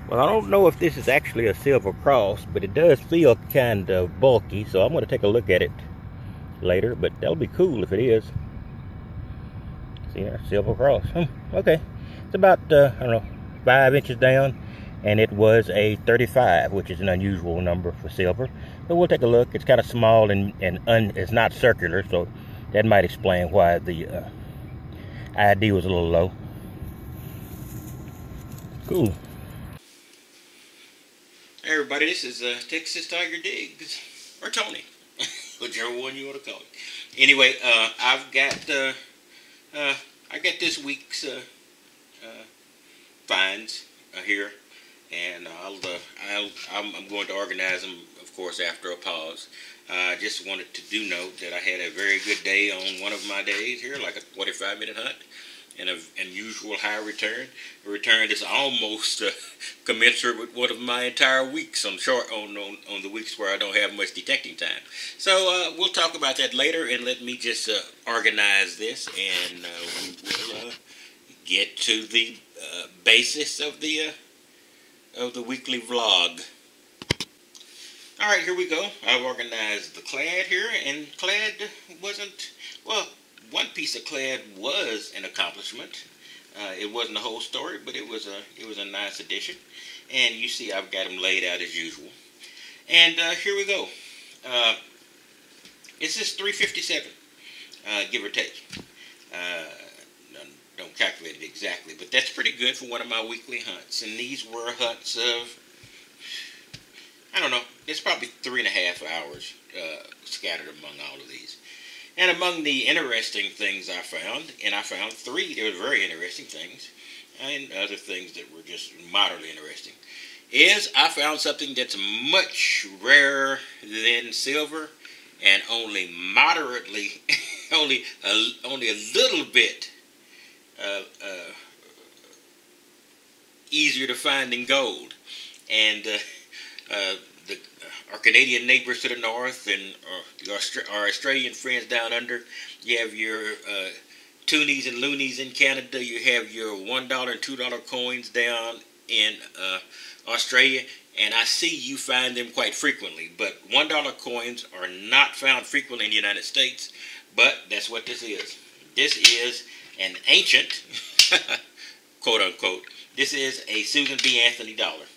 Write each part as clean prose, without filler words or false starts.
Well, I don't know if this is actually a silver cross, but it does feel kind of bulky, so I'm going to take a look at it later, but that'll be cool if it is. See there, silver cross. Okay. It's about, I don't know, 5 inches down, and it was a 35, which is an unusual number for silver. But we'll take a look. It's kind of small and it's not circular, so that might explain why the ID was a little low. Cool. Hey everybody, this is Texas Tiger Diggs, or Tony, whichever one you want to call it. Anyway, I got this week's finds here, and I'm going to organize them, of course, after a pause. I just wanted to note that I had a very good day on one of my days here, like a 45-minute hunt, and an unusual high return. A return that's almost commensurate with one of my entire weeks on the weeks where I don't have much detecting time. So we'll talk about that later, and let me just organize this, and we will get to the basis of the weekly vlog. All right, here we go. I've organized the clad here, and clad wasn't, well, one piece of clad was an accomplishment. It wasn't the whole story, but it was a nice addition. And you see, I've got them laid out as usual. And here we go. It's just 357, give or take. Don't calculate it exactly, but that's pretty good for one of my weekly hunts. And these were hunts of, I don't know, it's probably 3.5 hours scattered among all of these. And among the interesting things I found, and I found 3, they were very interesting things, and other things that were just moderately interesting, is I found something that's much rarer than silver, and only moderately, only a little bit easier to find than gold. And our Canadian neighbors to the north, and our Australian friends down under, you have your toonies and loonies in Canada. You have your $1 and $2 coins down in Australia, and I see you find them quite frequently. But $1 coins are not found frequently in the United States, but that's what this is. This is an ancient, quote unquote, this is a Susan B. Anthony dollar.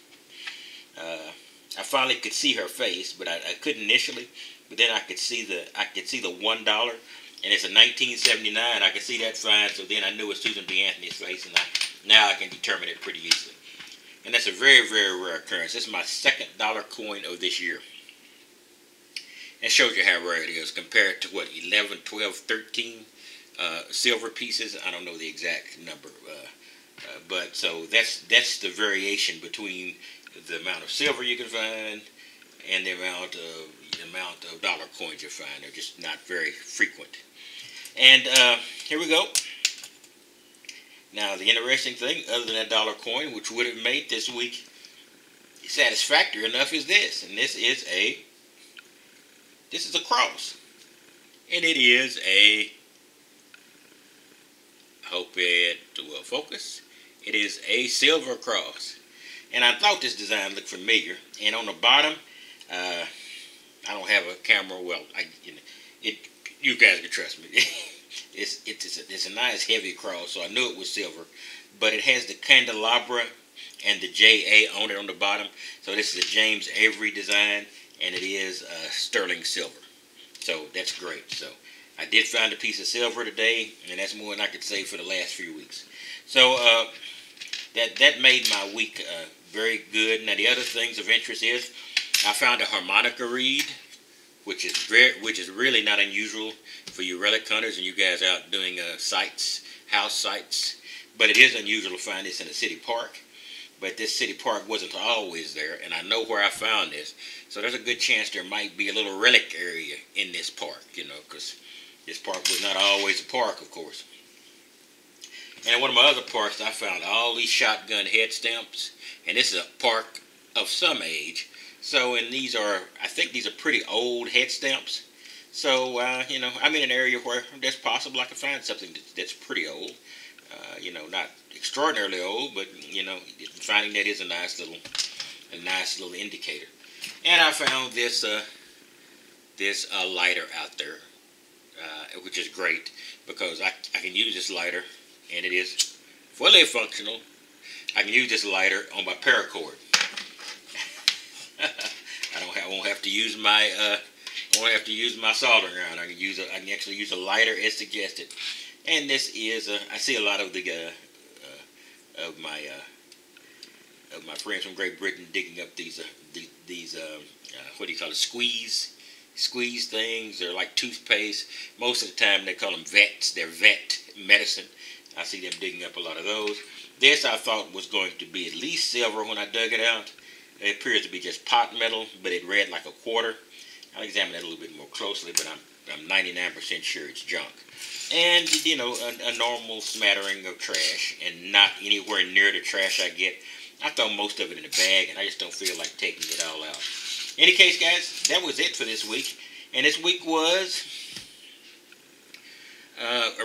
I finally could see her face, but I couldn't initially. But then I could see the $1, and it's a 1979. I could see that fine, so then I knew it was Susan B. Anthony's face, and now I can determine it pretty easily. And that's a very, very rare occurrence. This is my second dollar coin of this year. It shows you how rare it is compared to what, 11, 12, 13 silver pieces. I don't know the exact number, but so that's the variation between the amount of silver you can find and the amount of dollar coins you find. They're just not very frequent. And here we go. Now the interesting thing, other than that dollar coin, which would have made this week satisfactory enough, is this. And this is a cross. And it is a, hope it will focus, it is a silver cross. And I thought this design looked familiar. And on the bottom, I don't have a camera. Well, you guys can trust me. It's a nice heavy cross, so I knew it was silver. But it has the candelabra and the JA on it on the bottom. So this is a James Avery design, and it is sterling silver. So that's great. So I did find a piece of silver today, and that's more than I could say for the last few weeks. So that made my week very good. Now the other things of interest is I found a harmonica reed, which is really not unusual for you relic hunters and you guys out doing house sites. But it is unusual to find this in a city park. But this city park wasn't always there, and I know where I found this. So there's a good chance there might be a little relic area in this park, because this park was not always a park, of course. And in one of my other parks, I found all these shotgun head stamps. And this is a park of some age. So, and I think these are pretty old head stamps. So, I'm in an area where it's possible I can find something that's pretty old. Not extraordinarily old, but you know, finding that is a nice little indicator. And I found this lighter out there, which is great because I can use this lighter, and it is fully functional. I can use this lighter on my paracord. I won't have to use my soldering iron. I can actually use a lighter as suggested. And this is I see a lot of the of my friends from Great Britain digging up these what do you call it, squeeze things. They're like toothpaste. Most of the time they call them vets. They're vet medicine. I see them digging up a lot of those. This I thought was going to be at least silver when I dug it out. It appears to be just pot metal, but it read like a quarter. I'll examine that a little bit more closely, but I'm 99% sure it's junk. And, you know, a normal smattering of trash, and not anywhere near the trash I get. I throw most of it in a bag, and I just don't feel like taking it all out. In any case, guys, that was it for this week. And this week was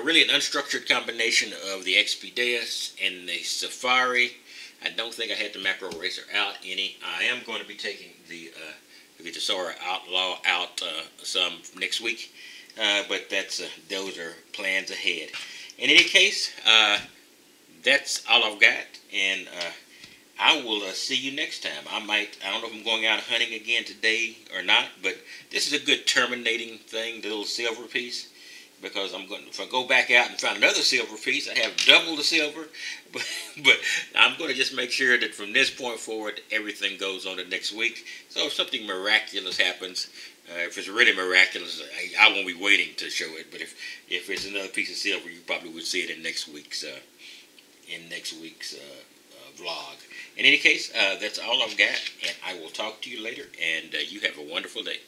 really an unstructured combination of the Expedeus and the Safari. I don't think I had the Macro Racer out any. I am going to be taking the Tesora Outlaw out some next week, but those are plans ahead. In any case, that's all I've got, and I will see you next time. I don't know if I'm going out hunting again today or not, but this is a good terminating thing, the little silver piece, because if I go back out and find another silver piece, I have double the silver, but I'm going to just make sure that from this point forward, everything goes on to next week. So if something miraculous happens, if it's really miraculous, I won't be waiting to show it, but if it's another piece of silver, you probably would see it in next week's vlog. In any case, that's all I've got, and I will talk to you later, and you have a wonderful day.